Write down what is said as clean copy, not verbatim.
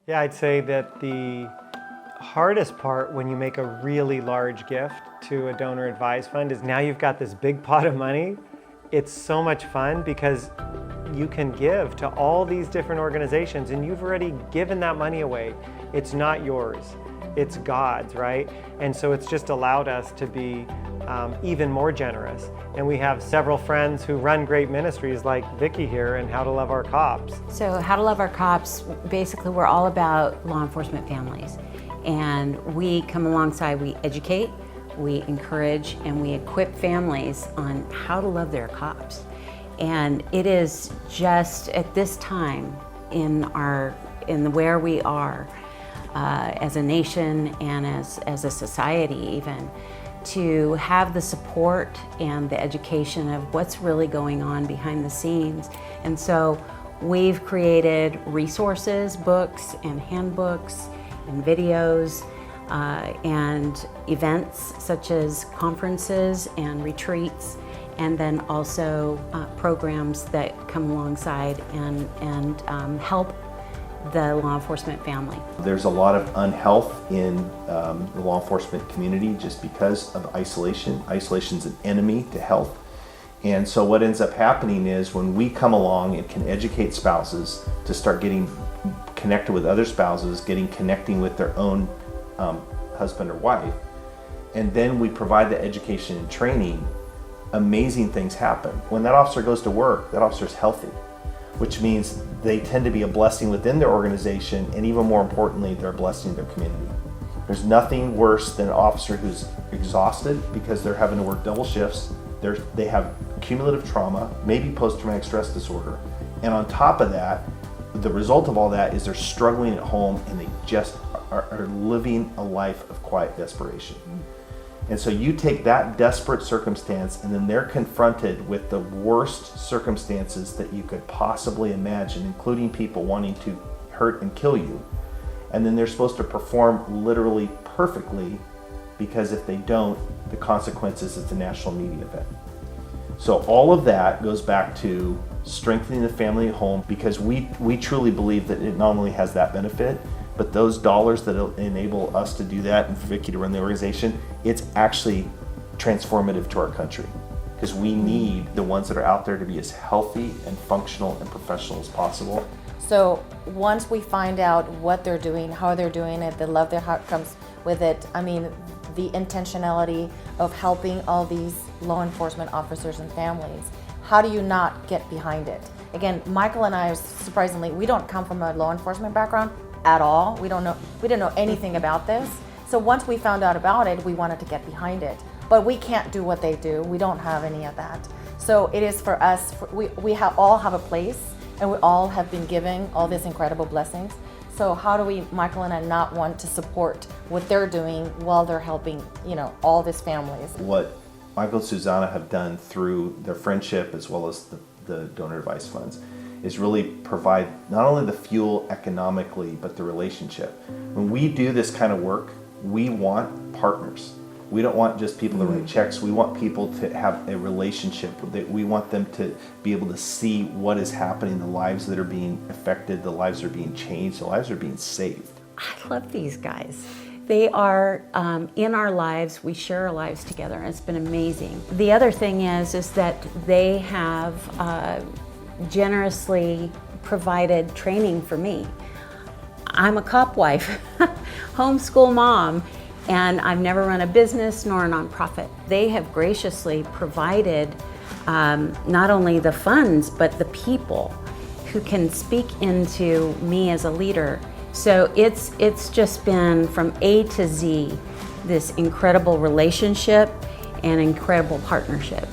Yeah, I'd say that the hardest part when you make a really large gift to a donor advised fund is now you've got this big pot of money. It's so much fun because you can give to all these different organizations and you've already given that money away. It's not yours, it's God's, right? And so it's just allowed us to be even more generous. And we have several friends who run great ministries like Vicki here and How to Love Our Cops. So How to Love Our Cops, basically we're all about law enforcement families. And we come alongside, we educate, we encourage, and we equip families on how to love their cops. And it is just at this time in where we are as a nation and as a society even, to have the support and the education of what's really going on behind the scenes. And so we've created resources, books and handbooks and videos and events such as conferences and retreats, and then also programs that come alongside and help the law enforcement family. There's a lot of unhealth in the law enforcement community just because of isolation. Isolation's an enemy to health. And so what ends up happening is when we come along and can educate spouses to start getting connected with other spouses, connecting with their own husband or wife, and then we provide the education and training, amazing things happen. When that officer goes to work, that officer's healthy, which means they tend to be a blessing within their organization, and even more importantly, they're a blessing in their community. There's nothing worse than an officer who's exhausted because they're having to work double shifts. They have cumulative trauma, maybe post-traumatic stress disorder, and on top of that, the result of all that is they're struggling at home and they just are living a life of quiet desperation. And so you take that desperate circumstance and then they're confronted with the worst circumstances that you could possibly imagine, including people wanting to hurt and kill you. And then they're supposed to perform literally perfectly, because if they don't, the consequences is a national media event. So all of that goes back to strengthening the family at home, because we truly believe that it not only has that benefit, but those dollars that enable us to do that and for Vicki to run the organization, it's actually transformative to our country, because we need the ones that are out there to be as healthy and functional and professional as possible. So once we find out what they're doing, how they're doing it, the love that comes with it, I mean, the intentionality of helping all these law enforcement officers and families, how do you not get behind it? Again, Michael and I, surprisingly, we don't come from a law enforcement background at all. We didn't know anything about this. So once we found out about it, we wanted to get behind it. But we can't do what they do. We don't have any of that. So it is for us, we all have a place, and we all have been given all these incredible blessings. So how do we, Michael and I, not want to support what they're doing while they're helping, all these families? What Michael and Susana have done through their friendship as well as the donor advice funds is really provide not only the fuel economically, but the relationship. When we do this kind of work, we want partners. We don't want just people to write checks. We want people to have a relationship. We want them to be able to see what is happening, the lives that are being affected, the lives that are being changed, the lives that are being saved. I love these guys. They are in our lives. We share our lives together, and it's been amazing. The other thing is that they have generously provided training for me. I'm a cop wife, homeschool mom, and I've never run a business nor a nonprofit. They have graciously provided not only the funds, but the people who can speak into me as a leader. So it's just been from A to Z, this incredible relationship and incredible partnership.